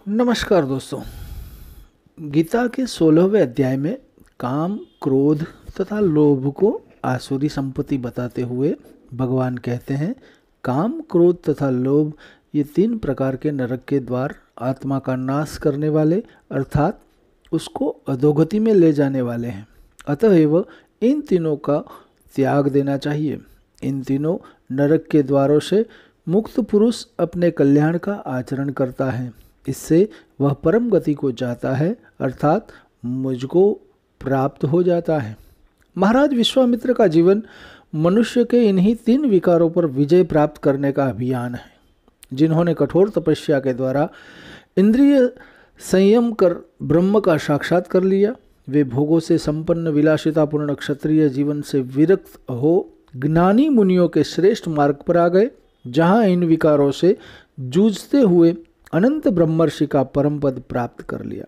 नमस्कार दोस्तों। गीता के 16वें अध्याय में काम, क्रोध तथा लोभ को आसुरी संपत्ति बताते हुए भगवान कहते हैं, काम, क्रोध तथा लोभ ये तीन प्रकार के नरक के द्वार आत्मा का नाश करने वाले अर्थात उसको अधोगति में ले जाने वाले हैं। अतएव इन तीनों का त्याग देना चाहिए। इन तीनों नरक के द्वारों से मुक्त पुरुष अपने कल्याण का आचरण करता है। इससे वह परम गति को जाता है अर्थात मुझको प्राप्त हो जाता है। महाराज विश्वामित्र का जीवन मनुष्य के इन्हीं तीन विकारों पर विजय प्राप्त करने का अभियान है। जिन्होंने कठोर तपस्या के द्वारा इंद्रिय संयम कर ब्रह्म का साक्षात कर लिया, वे भोगों से संपन्न विलासितापूर्ण क्षत्रिय जीवन से विरक्त हो ज्ञानी मुनियों के श्रेष्ठ मार्ग पर आ गए, जहाँ इन विकारों से जूझते हुए अनंत ब्रह्मर्षि का परम पद प्राप्त कर लिया।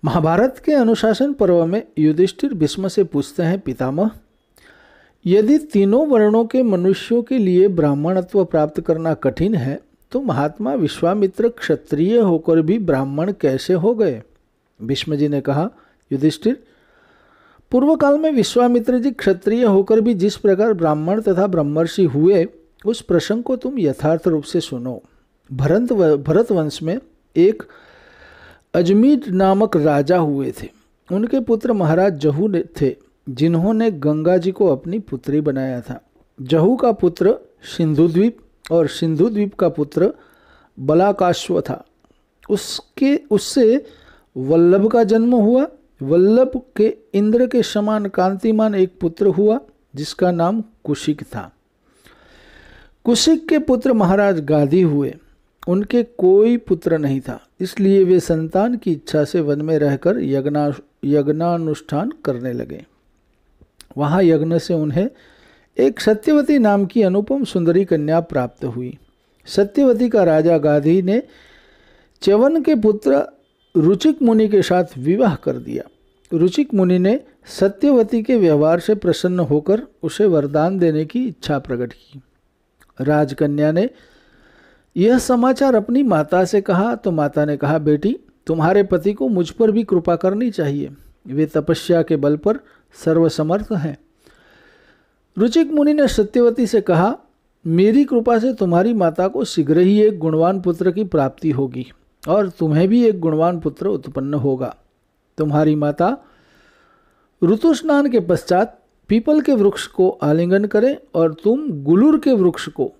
महाभारत के अनुशासन पर्व में युधिष्ठिर भीष्म से पूछते हैं, पितामह, यदि तीनों वर्णों के मनुष्यों के लिए ब्राह्मणत्व प्राप्त करना कठिन है तो महात्मा विश्वामित्र क्षत्रिय होकर भी ब्राह्मण कैसे हो गए? भीष्म जी ने कहा, युधिष्ठिर, पूर्व काल में विश्वामित्र जी क्षत्रिय होकर भी जिस प्रकार ब्राह्मण तथा ब्रह्मर्षि हुए उस प्रसंग को तुम यथार्थ रूप से सुनो। भरत वंश में एक अजमीर नामक राजा हुए थे। उनके पुत्र महाराज जहू थे, जिन्होंने गंगा जी को अपनी पुत्री बनाया था। जहू का पुत्र सिंधुद्वीप और सिंधुद्वीप का पुत्र बलाकाश्व था। उससे वल्लभ का जन्म हुआ। वल्लभ के इंद्र के समान कांतिमान एक पुत्र हुआ जिसका नाम कुशिक था। कुशिक के पुत्र महाराज गाधी हुए। उनके कोई पुत्र नहीं था, इसलिए वे संतान की इच्छा से वन में रहकर यज्ञानुष्ठान करने लगे। वहाँ यज्ञ से उन्हें एक सत्यवती नाम की अनुपम सुंदरी कन्या प्राप्त हुई। सत्यवती का राजा गाधी ने च्यवन के पुत्र रुचिक मुनि के साथ विवाह कर दिया। रुचिक मुनि ने सत्यवती के व्यवहार से प्रसन्न होकर उसे वरदान देने की इच्छा प्रकट की। राजकन्या ने यह समाचार अपनी माता से कहा तो माता ने कहा, बेटी, तुम्हारे पति को मुझ पर भी कृपा करनी चाहिए। वे तपस्या के बल पर सर्वसमर्थ हैं। रुचिक मुनि ने सत्यवती से कहा, मेरी कृपा से तुम्हारी माता को शीघ्र ही एक गुणवान पुत्र की प्राप्ति होगी और तुम्हें भी एक गुणवान पुत्र उत्पन्न होगा। तुम्हारी माता ऋतु स्नान के पश्चात पीपल के वृक्ष को आलिंगन करे और तुम गुलूर के वृक्ष को,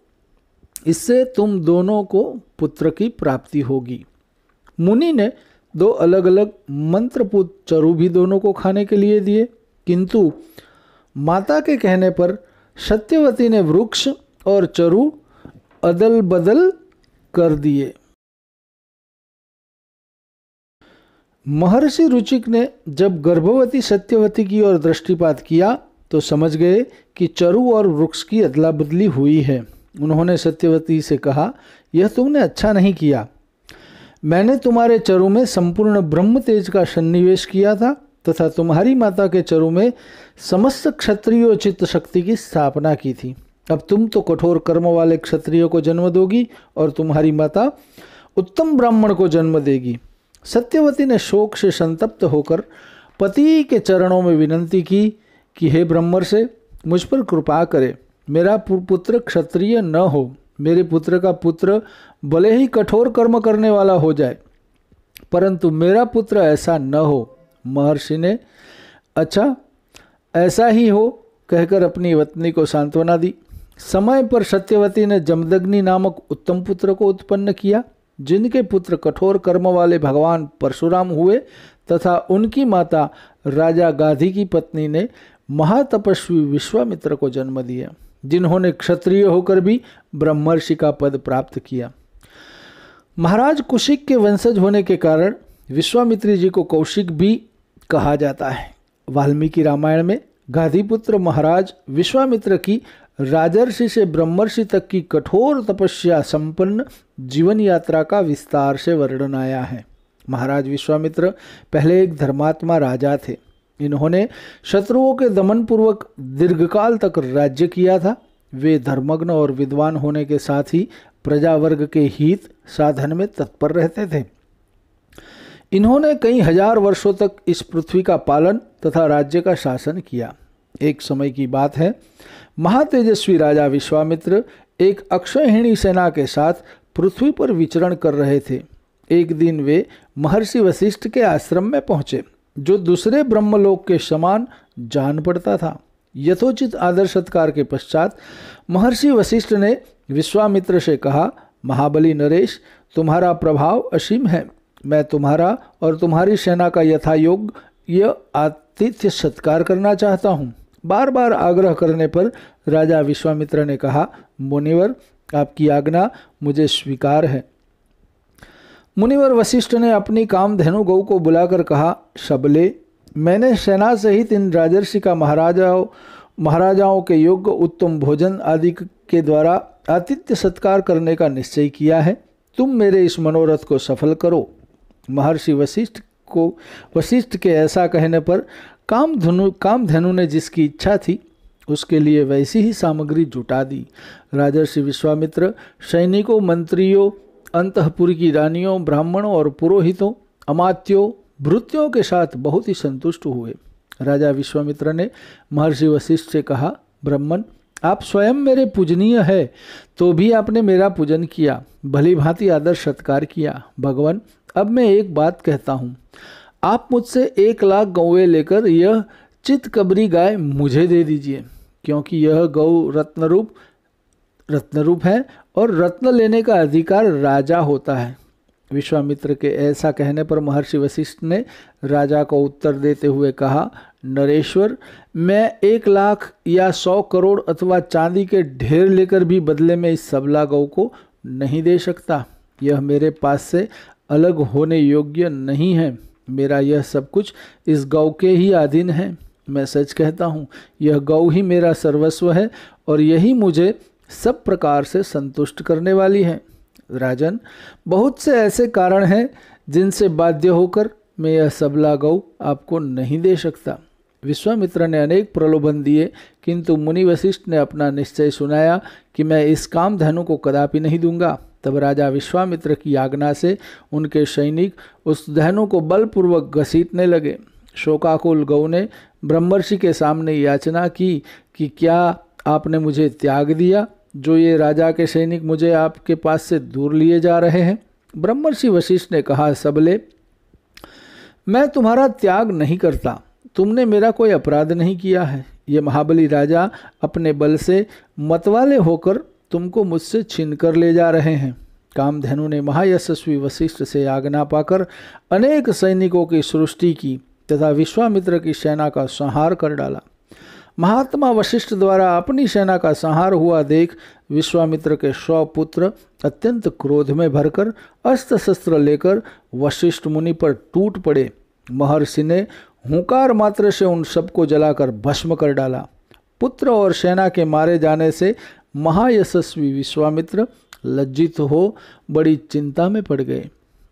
इससे तुम दोनों को पुत्र की प्राप्ति होगी। मुनि ने दो अलग अलग मंत्रपूत चरु भी दोनों को खाने के लिए दिए, किंतु माता के कहने पर सत्यवती ने वृक्ष और चरु अदल बदल कर दिए। महर्षि रुचिक ने जब गर्भवती सत्यवती की ओर दृष्टिपात किया तो समझ गए कि चरु और वृक्ष की अदला बदली हुई है। उन्होंने सत्यवती से कहा, यह तुमने अच्छा नहीं किया। मैंने तुम्हारे चरु में संपूर्ण ब्रह्म तेज का सन्निवेश किया था तथा तुम्हारी माता के चरु में समस्त क्षत्रियोचित शक्ति की स्थापना की थी। अब तुम तो कठोर कर्म वाले क्षत्रियों को जन्म दोगी और तुम्हारी माता उत्तम ब्राह्मण को जन्म देगी। सत्यवती ने शोक से संतप्त होकर पति के चरणों में विनती की कि हे ब्रह्मर्षि, मुझ पर कृपा करे, मेरा पुत्र क्षत्रिय न हो। मेरे पुत्र का पुत्र भले ही कठोर कर्म करने वाला हो जाए, परंतु मेरा पुत्र ऐसा न हो। महर्षि ने अच्छा ऐसा ही हो कहकर अपनी पत्नी को सांत्वना दी। समय पर सत्यवती ने जमदग्नि नामक उत्तम पुत्र को उत्पन्न किया, जिनके पुत्र कठोर कर्म वाले भगवान परशुराम हुए तथा उनकी माता राजा गाधी की पत्नी ने महातपस्वी विश्वामित्र को जन्म दिया, जिन्होंने क्षत्रिय होकर भी ब्रह्मर्षि का पद प्राप्त किया। महाराज कुशिक के वंशज होने के कारण विश्वामित्री जी को कौशिक भी कहा जाता है। वाल्मीकि रामायण में गाधीपुत्र महाराज विश्वामित्र की राजर्षि से ब्रह्मर्षि तक की कठोर तपस्या संपन्न जीवन यात्रा का विस्तार से वर्णन आया है। महाराज विश्वामित्र पहले एक धर्मात्मा राजा थे। इन्होंने शत्रुओं के दमन पूर्वक दीर्घकाल तक राज्य किया था। वे धर्मग्न और विद्वान होने के साथ ही प्रजा वर्ग के हित साधन में तत्पर रहते थे। इन्होंने कई हजार वर्षों तक इस पृथ्वी का पालन तथा राज्य का शासन किया। एक समय की बात है, महातेजस्वी राजा विश्वामित्र एक अक्षयहिणी सेना के साथ पृथ्वी पर विचरण कर रहे थे। एक दिन वे महर्षि वशिष्ठ के आश्रम में पहुंचे, जो दूसरे ब्रह्मलोक के समान जान पड़ता था। यथोचित आदर सत्कार के पश्चात महर्षि वशिष्ठ ने विश्वामित्र से कहा, महाबली नरेश, तुम्हारा प्रभाव असीम है। मैं तुम्हारा और तुम्हारी सेना का यथायोग्य आतिथ्य सत्कार करना चाहता हूँ। बार बार आग्रह करने पर राजा विश्वामित्र ने कहा, मुनिवर, आपकी आज्ञा मुझे स्वीकार है। मुनिवर वशिष्ठ ने अपनी कामधेनु गौ को बुलाकर कहा, सबले, मैंने सेना सहित इन राजर्षि का महाराजाओं के योग्य उत्तम भोजन आदि के द्वारा आतिथ्य सत्कार करने का निश्चय किया है। तुम मेरे इस मनोरथ को सफल करो। महर्षि वशिष्ठ के ऐसा कहने पर कामधेनु ने जिसकी इच्छा थी उसके लिए वैसी ही सामग्री जुटा दी। राजर्षि विश्वामित्र सैनिकों, मंत्रियों, अंतःपुर की रानियों, ब्राह्मणों और पुरोहितों, अमात्यों, भृत्यों के साथ बहुत ही संतुष्ट हुए। राजा विश्वामित्र ने महर्षि वशिष्ठ से कहा, ब्राह्मण, आप स्वयं मेरे पूजनीय है तो भी आपने मेरा पूजन किया, भली भांति आदर सत्कार किया। भगवान, अब मैं एक बात कहता हूँ, आप मुझसे 1,00,000 गौवें लेकर यह चितकबरी गाय मुझे दे दीजिए, क्योंकि यह गौ रत्नरूप है और रत्न लेने का अधिकार राजा होता है। विश्वामित्र के ऐसा कहने पर महर्षि वशिष्ठ ने राजा को उत्तर देते हुए कहा, नरेश्वर, मैं 1,00,000 या 100 करोड़ अथवा चांदी के ढेर लेकर भी बदले में इस सबला गौ को नहीं दे सकता। यह मेरे पास से अलग होने योग्य नहीं है। मेरा यह सब कुछ इस गौ के ही अधीन है। मैं सच कहता हूँ, यह गौ ही मेरा सर्वस्व है और यही मुझे सब प्रकार से संतुष्ट करने वाली है। राजन, बहुत से ऐसे कारण हैं जिनसे बाध्य होकर मैं यह सबला गौ आपको नहीं दे सकता। विश्वामित्र ने अनेक प्रलोभन दिए, किंतु मुनि वशिष्ठ ने अपना निश्चय सुनाया कि मैं इस कामधेनु को कदापि नहीं दूंगा। तब राजा विश्वामित्र की आज्ञा से उनके सैनिक उस धेनु को बलपूर्वक घसीटने लगे। शोकाकुल गौ ने ब्रह्मर्षि के सामने याचना की कि क्या आपने मुझे त्याग दिया, जो ये राजा के सैनिक मुझे आपके पास से दूर लिए जा रहे हैं। ब्रह्मर्षि वशिष्ठ ने कहा, सबले, मैं तुम्हारा त्याग नहीं करता। तुमने मेरा कोई अपराध नहीं किया है। ये महाबली राजा अपने बल से मतवाले होकर तुमको मुझसे छीन कर ले जा रहे हैं। कामधेनु ने महायशस्वी वशिष्ठ से आज्ञा पाकर अनेक सैनिकों की सृष्टि की तथा विश्वामित्र की सेना का संहार कर डाला। महात्मा वशिष्ठ द्वारा अपनी सेना का संहार हुआ देख विश्वामित्र के 100 पुत्र अत्यंत क्रोध में भरकर अस्त्र शस्त्र लेकर वशिष्ठ मुनि पर टूट पड़े। महर्षि ने हुंकार मात्र से उन सबको जलाकर भस्म कर डाला। पुत्र और सेना के मारे जाने से महायशस्वी विश्वामित्र लज्जित हो बड़ी चिंता में पड़ गए।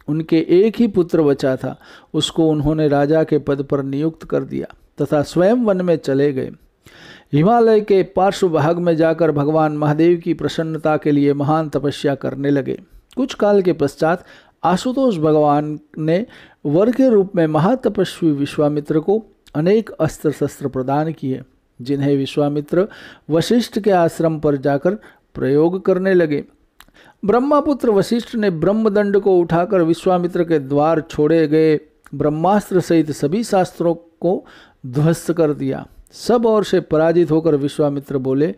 उनके एक ही पुत्र बचा था, उसको उन्होंने राजा के पद पर नियुक्त कर दिया तथा स्वयं वन में चले गए। हिमालय के पार्श्व भाग में जाकर भगवान महादेव की प्रसन्नता के लिए महान तपस्या करने लगे। कुछ काल के पश्चात आशुतोष भगवान ने वर के रूप में महातपस्वी विश्वामित्र को अनेक अस्त्र शस्त्र प्रदान किए, जिन्हें विश्वामित्र वशिष्ठ के आश्रम पर जाकर प्रयोग करने लगे। ब्रह्मापुत्र वशिष्ठ ने ब्रह्मदंड को उठाकर विश्वामित्र के द्वार छोड़े गए ब्रह्मास्त्र सहित सभी शास्त्रों को ध्वस्त कर दिया। सब ओर से पराजित होकर विश्वामित्र बोले,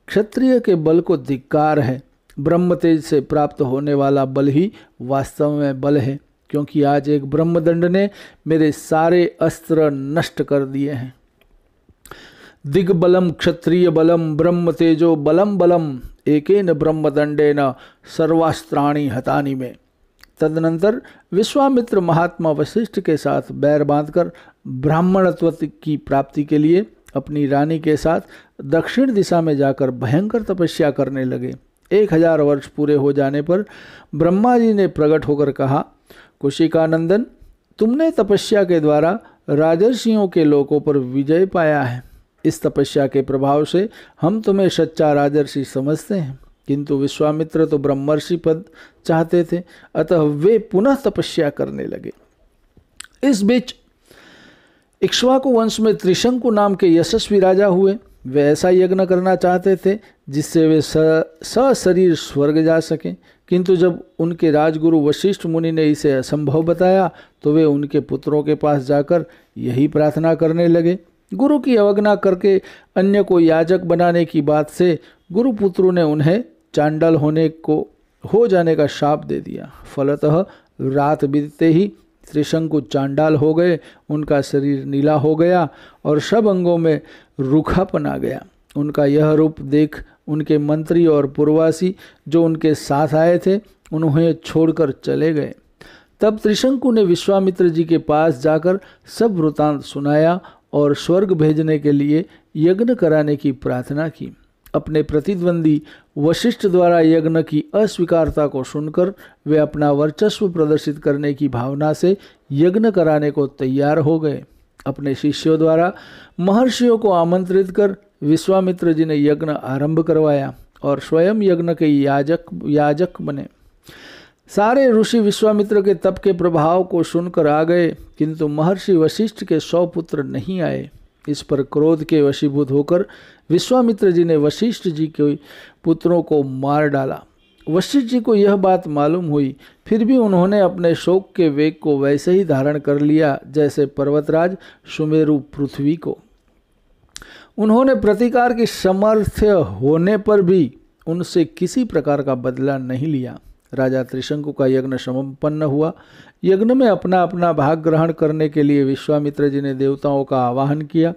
क्षत्रिय के बल को धिक्कार है। ब्रह्म तेज से प्राप्त होने वाला बल ही वास्तव में बल है, क्योंकि आज एक ब्रह्मदंड ने मेरे सारे अस्त्र नष्ट कर दिए हैं। दिग्बलम क्षत्रिय बलम ब्रह्म तेजो बलम बलम एकेन ब्रह्मदंडेन सर्वास्त्राणि हतानि में। तदनंतर विश्वामित्र महात्मा वशिष्ठ के साथ बैर बांधकर ब्राह्मणत्व की प्राप्ति के लिए अपनी रानी के साथ दक्षिण दिशा में जाकर भयंकर तपस्या करने लगे। 1000 वर्ष पूरे हो जाने पर ब्रह्मा जी ने प्रकट होकर कहा, कुशिकानंदन, तुमने तपस्या के द्वारा राजर्षियों के लोकों पर विजय पाया है। इस तपस्या के प्रभाव से हम तुम्हें सच्चा राजर्षि समझते हैं। किंतु विश्वामित्र तो ब्रह्मर्षि पद चाहते थे, अतः वे पुनः तपस्या करने लगे। इस बीच इक्ष्वाकु वंश में त्रिशंकु नाम के यशस्वी राजा हुए। वे ऐसा यज्ञ करना चाहते थे जिससे वे सशरीर स्वर्ग जा सकें, किंतु जब उनके राजगुरु वशिष्ठ मुनि ने इसे असंभव बताया तो वे उनके पुत्रों के पास जाकर यही प्रार्थना करने लगे। गुरु की अवज्ञा करके अन्य को याजक बनाने की बात से गुरुपुत्रों ने उन्हें चांडाल हो जाने का शाप दे दिया। फलतः रात बीतते ही त्रिशंकु चांडाल हो गए, उनका शरीर नीला हो गया और सब अंगों में रूखापन आ गया। उनका यह रूप देख उनके मंत्री और पुरवासी जो उनके साथ आए थे उन्हें छोड़कर चले गए। तब त्रिशंकु ने विश्वामित्र जी के पास जाकर सब वृतांत सुनाया और स्वर्ग भेजने के लिए यज्ञ कराने की प्रार्थना की। अपने प्रतिद्वंदी वशिष्ठ द्वारा यज्ञ की अस्वीकारता को सुनकर वे अपना वर्चस्व प्रदर्शित करने की भावना से यज्ञ कराने को तैयार हो गए। अपने शिष्यों द्वारा महर्षियों को आमंत्रित कर विश्वामित्र जी ने यज्ञ आरंभ करवाया और स्वयं यज्ञ के याजक बने। सारे ऋषि विश्वामित्र के तप के प्रभाव को सुनकर आ गए, किंतु महर्षि वशिष्ठ के 100 पुत्र नहीं आए। इस पर क्रोध के वशीभूत होकर विश्वामित्र जी ने वशिष्ठ जी के पुत्रों को मार डाला। वशिष्ठ जी को यह बात मालूम हुई, फिर भी उन्होंने अपने शोक के वेग को वैसे ही धारण कर लिया जैसे पर्वतराज सुमेरु पृथ्वी को। उन्होंने प्रतिकार की सामर्थ्य होने पर भी उनसे किसी प्रकार का बदला नहीं लिया। राजा त्रिशंकु का यज्ञ संपन्न हुआ। यज्ञ में अपना अपना भाग ग्रहण करने के लिए विश्वामित्र जी ने देवताओं का आवाहन किया,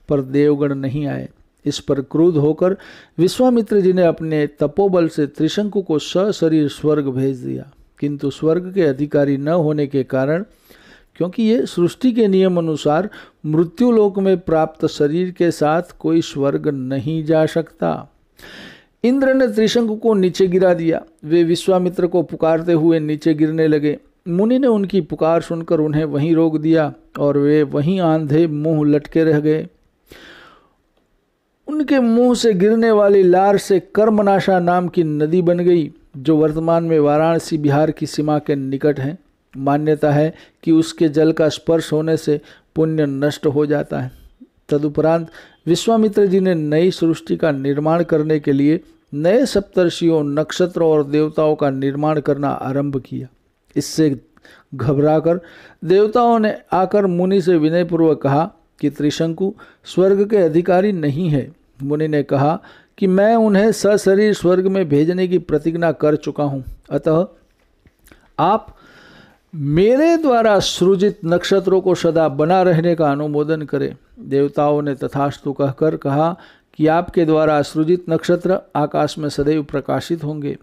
पर देवगण नहीं आए। इस पर क्रुद्ध होकर विश्वामित्र जी ने अपने तपोबल से त्रिशंकु को सशरीर स्वर्ग भेज दिया, किंतु स्वर्ग के अधिकारी न होने के कारण, क्योंकि ये सृष्टि के नियम अनुसार मृत्युलोक में प्राप्त शरीर के साथ कोई स्वर्ग नहीं जा सकता, इंद्र ने त्रिशंकु को नीचे गिरा दिया। वे विश्वामित्र को पुकारते हुए नीचे गिरने लगे। मुनि ने उनकी पुकार सुनकर उन्हें वहीं रोक दिया और वे वहीं आंधे मुंह लटके रह गए। उनके मुंह से गिरने वाली लार से कर्मनाशा नाम की नदी बन गई, जो वर्तमान में वाराणसी बिहार की सीमा के निकट है। मान्यता है कि उसके जल का स्पर्श होने से पुण्य नष्ट हो जाता है। तदुपरांत विश्वामित्र जी ने नई सृष्टि का निर्माण करने के लिए नए सप्तर्षियों, नक्षत्रों और देवताओं का निर्माण करना आरंभ किया। इससे घबराकर देवताओं ने आकर मुनि से विनयपूर्वक कहा कि त्रिशंकु स्वर्ग के अधिकारी नहीं है। मुनि ने कहा कि मैं उन्हें सशरीर स्वर्ग में भेजने की प्रतिज्ञा कर चुका हूँ, अतः आप मेरे द्वारा सृजित नक्षत्रों को सदा बना रहने का अनुमोदन करें। देवताओं ने तथास्तु कहकर कहा कि आपके द्वारा सृजित नक्षत्र आकाश में सदैव प्रकाशित होंगे।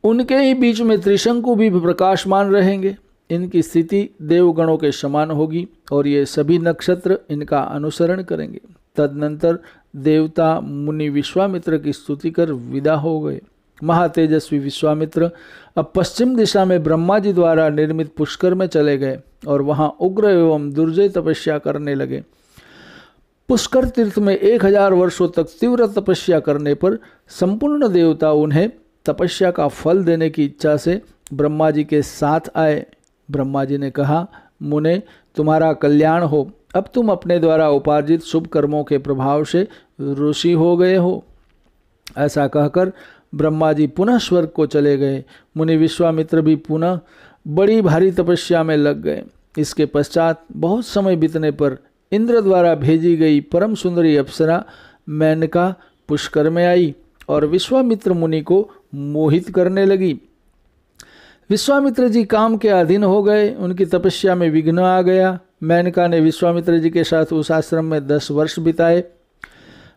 उनके ही बीच में त्रिशंकु भी प्रकाशमान रहेंगे। इनकी स्थिति देवगणों के समान होगी और ये सभी नक्षत्र इनका अनुसरण करेंगे। तदनंतर देवता मुनि विश्वामित्र की स्तुति कर विदा हो गए। महातेजस्वी विश्वामित्र अब पश्चिम दिशा में ब्रह्मा जी द्वारा निर्मित पुष्कर में चले गए और वहां उग्र एवं दुर्जय तपस्या करने लगे। पुष्कर तीर्थ में 1000 वर्षों तक तीव्र तपस्या करने पर संपूर्ण देवता उन्हें तपस्या का फल देने की इच्छा से ब्रह्मा जी के साथ आए। ब्रह्मा जी ने कहा, मुने, तुम्हारा कल्याण हो। अब तुम अपने द्वारा उपार्जित शुभ कर्मों के प्रभाव से ऋषि हो गए हो। ऐसा कहकर ब्रह्मा जी पुनः स्वर्ग को चले गए। मुनि विश्वामित्र भी पुनः बड़ी भारी तपस्या में लग गए। इसके पश्चात बहुत समय बीतने पर इंद्र द्वारा भेजी गई परम सुंदरी अप्सरा मेनका पुष्कर में आई और विश्वामित्र मुनि को मोहित करने लगी। विश्वामित्र जी काम के अधीन हो गए। उनकी तपस्या में विघ्न आ गया। मेनका ने विश्वामित्र जी के साथ उस आश्रम में 10 वर्ष बिताए।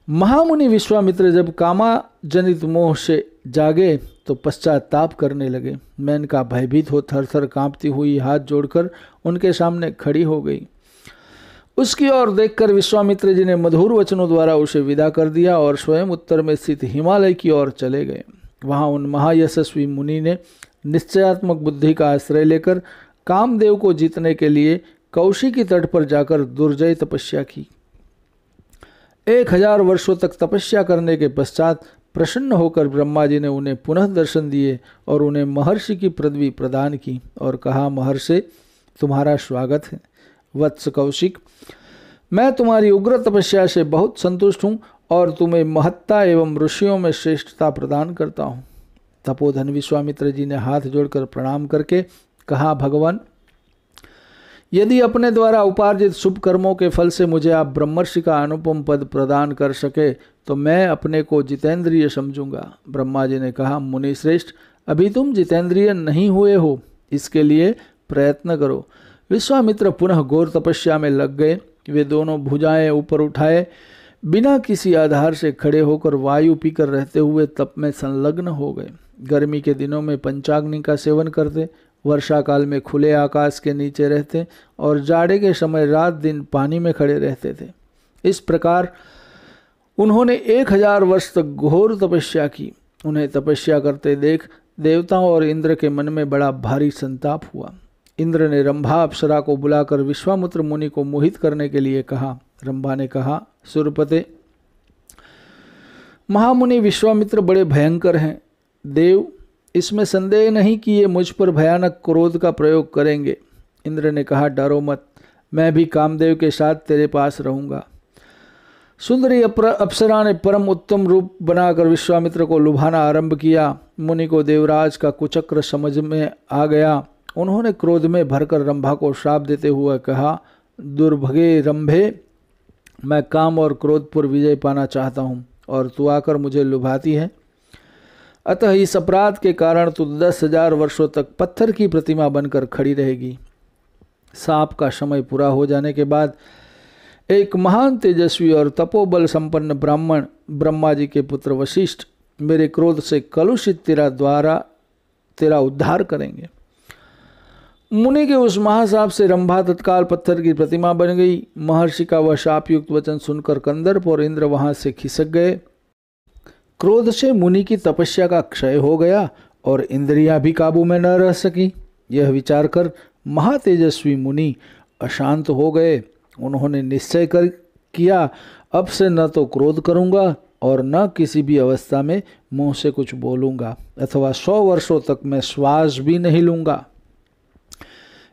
महामुनि विश्वामित्र जब कामाजनित मोह से जागे तो पश्चाताप करने लगे। मेनका भयभीत हो थरथर कांपती हुई हाथ जोड़कर उनके सामने खड़ी हो गई। उसकी ओर देखकर विश्वामित्र जी ने मधुर वचनों द्वारा उसे विदा कर दिया और स्वयं उत्तर में स्थित हिमालय की ओर चले गए। वहां उन महायशस्वी मुनि ने निश्चयात्मक बुद्धि का आश्रय लेकर कामदेव को जीतने के लिए कौशिकी तट पर जाकर दुर्जय तपस्या की। 1000 वर्षों तक तपस्या करने के पश्चात प्रसन्न होकर ब्रह्मा जी ने उन्हें पुनः दर्शन दिए और उन्हें महर्षि की पदवी प्रदान की और कहा, महर्षि तुम्हारा स्वागत है। वत्स कौशिक, मैं तुम्हारी उग्र तपस्या से बहुत संतुष्ट हूँ और तुम्हें महत्ता एवं ऋषियों में श्रेष्ठता प्रदान करता हूँ। तपोधन विश्वामित्र जी ने हाथ जोड़कर प्रणाम करके कहा, भगवान यदि अपने द्वारा उपार्जित शुभ कर्मों के फल से मुझे आप ब्रह्मर्षि का अनुपम पद प्रदान कर सके तो मैं अपने को जितेंद्रिय समझूंगा। ब्रह्मा जी ने कहा, मुनि श्रेष्ठ, अभी तुम जितेंद्रिय नहीं हुए हो, इसके लिए प्रयत्न करो। विश्वामित्र पुनः घोर तपस्या में लग गए। वे दोनों भुजाएं ऊपर उठाए बिना किसी आधार से खड़े होकर वायु पीकर रहते हुए तप में संलग्न हो गए। गर्मी के दिनों में पंचाग्नि का सेवन करते, वर्षा काल में खुले आकाश के नीचे रहते और जाड़े के समय रात दिन पानी में खड़े रहते थे। इस प्रकार उन्होंने 1000 वर्ष तक घोर तपस्या की। उन्हें तपस्या करते देख देवताओं और इंद्र के मन में बड़ा भारी संताप हुआ। इंद्र ने रंभा अप्सरा को बुलाकर विश्वामित्र मुनि को मोहित करने के लिए कहा। रंभा ने कहा, सुरपते, महामुनि विश्वामित्र बड़े भयंकर हैं। देव, इसमें संदेह नहीं कि ये मुझ पर भयानक क्रोध का प्रयोग करेंगे। इंद्र ने कहा, डरो मत, मैं भी कामदेव के साथ तेरे पास रहूंगा। सुंदरी अप्सरा ने परम उत्तम रूप बनाकर विश्वामित्र को लुभाना आरंभ किया। मुनि को देवराज का कुचक्र समझ में आ गया। उन्होंने क्रोध में भरकर रंभा को श्राप देते हुए कहा, दुर्भगे रंभे, मैं काम और क्रोध पर विजय पाना चाहता हूँ और तू आकर मुझे लुभाती है। अतः इस अपराध के कारण तू 10,000 वर्षों तक पत्थर की प्रतिमा बनकर खड़ी रहेगी। साप का समय पूरा हो जाने के बाद एक महान तेजस्वी और तपोबल संपन्न ब्राह्मण ब्रह्मा जी के पुत्र वशिष्ठ मेरे क्रोध से कलुषित तेरा उद्धार करेंगे। मुनि के उस महासाप से रंभा तत्काल पत्थर की प्रतिमा बन गई। महर्षि का वह शापयुक्त वचन सुनकर कंदर्प और इंद्र वहां से खिसक गए। क्रोध से मुनि की तपस्या का क्षय हो गया और इंद्रियां भी काबू में न रह सकी। यह विचार कर महातेजस्वी मुनि अशांत हो गए। उन्होंने निश्चय किया, अब से न तो क्रोध करूंगा और न किसी भी अवस्था में मुंह से कुछ बोलूंगा अथवा 100 वर्षों तक मैं श्वास भी नहीं लूंगा।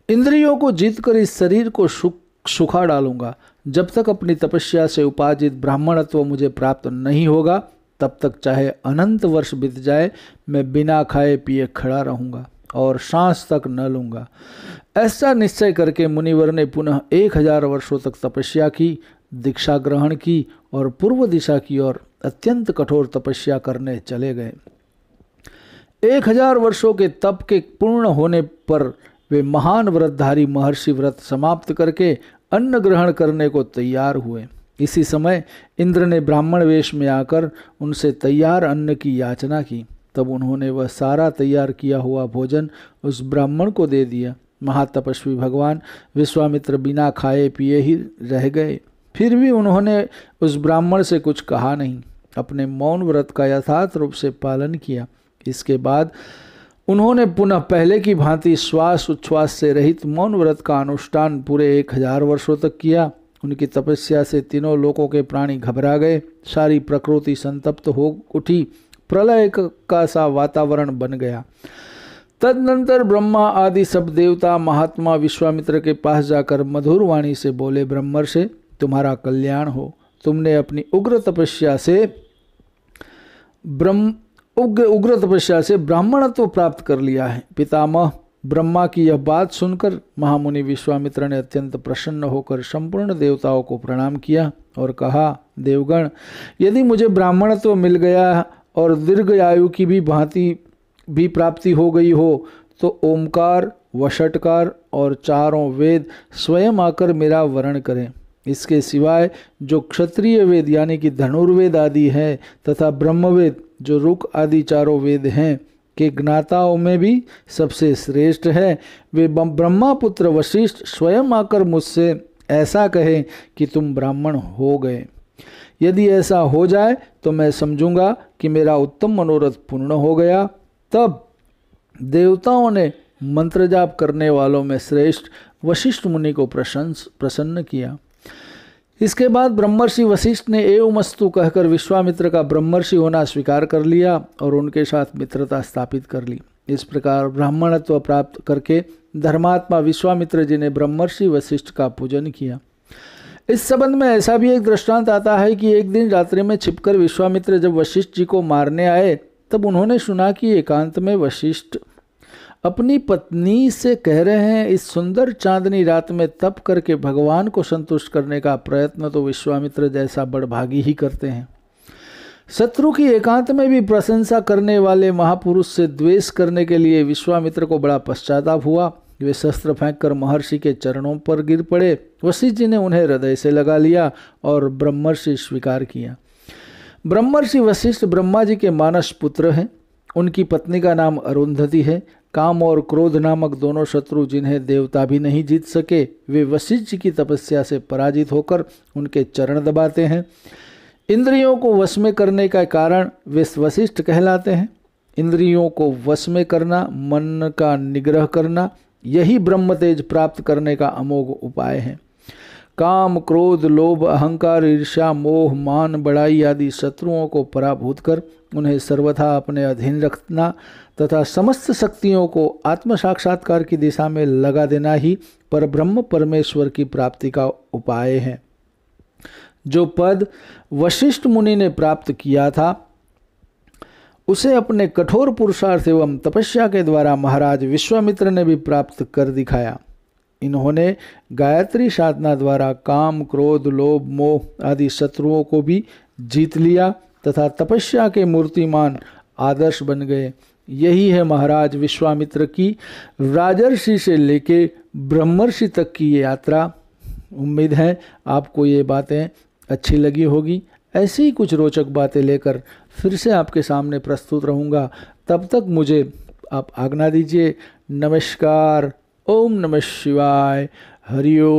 इंद्रियों को जीतकर इस शरीर को सुखा डालूंगा। जब तक अपनी तपस्या से उपार्जित ब्राह्मणत्व मुझे प्राप्त नहीं होगा तब तक चाहे अनंत वर्ष बीत जाए मैं बिना खाए पिए खड़ा रहूंगा और सांस तक न लूंगा। ऐसा निश्चय करके मुनिवर ने पुनः 1000 वर्षों तक तपस्या की, दीक्षा ग्रहण की और पूर्व दिशा की ओर अत्यंत कठोर तपस्या करने चले गए। 1000 वर्षों के तप के पूर्ण होने पर वे महान व्रतधारी महर्षि व्रत समाप्त करके अन्न ग्रहण करने को तैयार हुए। इसी समय इंद्र ने ब्राह्मण वेश में आकर उनसे तैयार अन्न की याचना की। तब उन्होंने वह सारा तैयार किया हुआ भोजन उस ब्राह्मण को दे दिया। महातपस्वी भगवान विश्वामित्र बिना खाए पिए ही रह गए। फिर भी उन्होंने उस ब्राह्मण से कुछ कहा नहीं, अपने मौन व्रत का यथार्थ रूप से पालन किया। इसके बाद उन्होंने पुनः पहले की भांति श्वास उच्छ्वास से रहित मौन व्रत का अनुष्ठान पूरे 1000 वर्षों तक किया। उनकी तपस्या से तीनों लोकों के प्राणी घबरा गए। सारी प्रकृति संतप्त हो उठी। प्रलय का सा वातावरण बन गया। तदनंतर ब्रह्मा आदि सब देवता महात्मा विश्वामित्र के पास जाकर मधुर वाणी से बोले, ब्रह्मर्षि तुम्हारा कल्याण हो। तुमने अपनी उग्र तपस्या से ब्राह्मणत्व प्राप्त कर लिया है। पितामह ब्रह्मा की यह बात सुनकर महामुनि विश्वामित्र ने अत्यंत प्रसन्न होकर संपूर्ण देवताओं को प्रणाम किया और कहा, देवगण, यदि मुझे ब्राह्मणत्व मिल गया और दीर्घ आयु की भी प्राप्ति हो गई हो तो ओमकार, वषटकार और चारों वेद स्वयं आकर मेरा वर्ण करें। इसके सिवाय जो क्षत्रिय वेद यानी कि धनुर्वेद आदि हैं तथा ब्रह्मवेद जो रुक आदि चारों वेद हैं के ज्ञाताओं में भी सबसे श्रेष्ठ है, वे ब्रह्मापुत्र वशिष्ठ स्वयं आकर मुझसे ऐसा कहें कि तुम ब्राह्मण हो गए। यदि ऐसा हो जाए तो मैं समझूंगा कि मेरा उत्तम मनोरथ पूर्ण हो गया। तब देवताओं ने मंत्र जाप करने वालों में श्रेष्ठ वशिष्ठ मुनि को प्रसन्न किया। इसके बाद ब्रह्मर्षि वशिष्ठ ने एवमस्तु कहकर विश्वामित्र का ब्रह्मर्षि होना स्वीकार कर लिया और उनके साथ मित्रता स्थापित कर ली। इस प्रकार ब्राह्मणत्व प्राप्त करके धर्मात्मा विश्वामित्र जी ने ब्रह्मर्षि वशिष्ठ का पूजन किया। इस संबंध में ऐसा भी एक दृष्टांत आता है कि एक दिन रात्रि में छिपकर विश्वामित्र जब वशिष्ठ जी को मारने आए तब उन्होंने सुना कि एकांत में वशिष्ठ अपनी पत्नी से कह रहे हैं, इस सुंदर चांदनी रात में तप करके भगवान को संतुष्ट करने का प्रयत्न तो विश्वामित्र जैसा बड़भागी ही करते हैं। शत्रु की एकांत में भी प्रशंसा करने वाले महापुरुष से द्वेष करने के लिए विश्वामित्र को बड़ा पश्चाताप हुआ। वे शस्त्र फेंककर महर्षि के चरणों पर गिर पड़े। वशिष्ठ जी ने उन्हें हृदय से लगा लिया और ब्रह्मर्षि स्वीकार किया। ब्रह्मर्षि वशिष्ठ ब्रह्मा जी के मानस पुत्र हैं। उनकी पत्नी का नाम अरुंधति है। काम और क्रोध नामक दोनों शत्रु जिन्हें देवता भी नहीं जीत सके, वे वशिष्ठ जी की तपस्या से पराजित होकर उनके चरण दबाते हैं। इंद्रियों को वश में करने का कारण वे वशिष्ठ कहलाते हैं। इंद्रियों को वश में करना, मन का निग्रह करना, यही ब्रह्म तेज प्राप्त करने का अमोघ उपाय है। काम, क्रोध, लोभ, अहंकार, ईर्ष्या, मोह, मान, बड़ाई आदि शत्रुओं को पराभूत कर उन्हें सर्वथा अपने अधीन रखना तथा समस्त शक्तियों को आत्म साक्षात्कार की दिशा में लगा देना ही परब्रह्म परमेश्वर की प्राप्ति का उपाय है। जो पद वशिष्ठ मुनि ने प्राप्त किया था उसे अपने कठोर पुरुषार्थ एवं तपस्या के द्वारा महाराज विश्वामित्र ने भी प्राप्त कर दिखाया। इन्होंने गायत्री साधना द्वारा काम, क्रोध, लोभ, मोह आदि शत्रुओं को भी जीत लिया तथा तपस्या के मूर्तिमान आदर्श बन गए। यही है महाराज विश्वामित्र की राजर्षि से लेके ब्रह्मर्षि तक की ये यात्रा। उम्मीद है आपको ये बातें अच्छी लगी होगी। ऐसी ही कुछ रोचक बातें लेकर फिर से आपके सामने प्रस्तुत रहूँगा। तब तक मुझे आप आज्ञा दीजिए। नमस्कार। ओम नमः शिवाय। हरि ओम।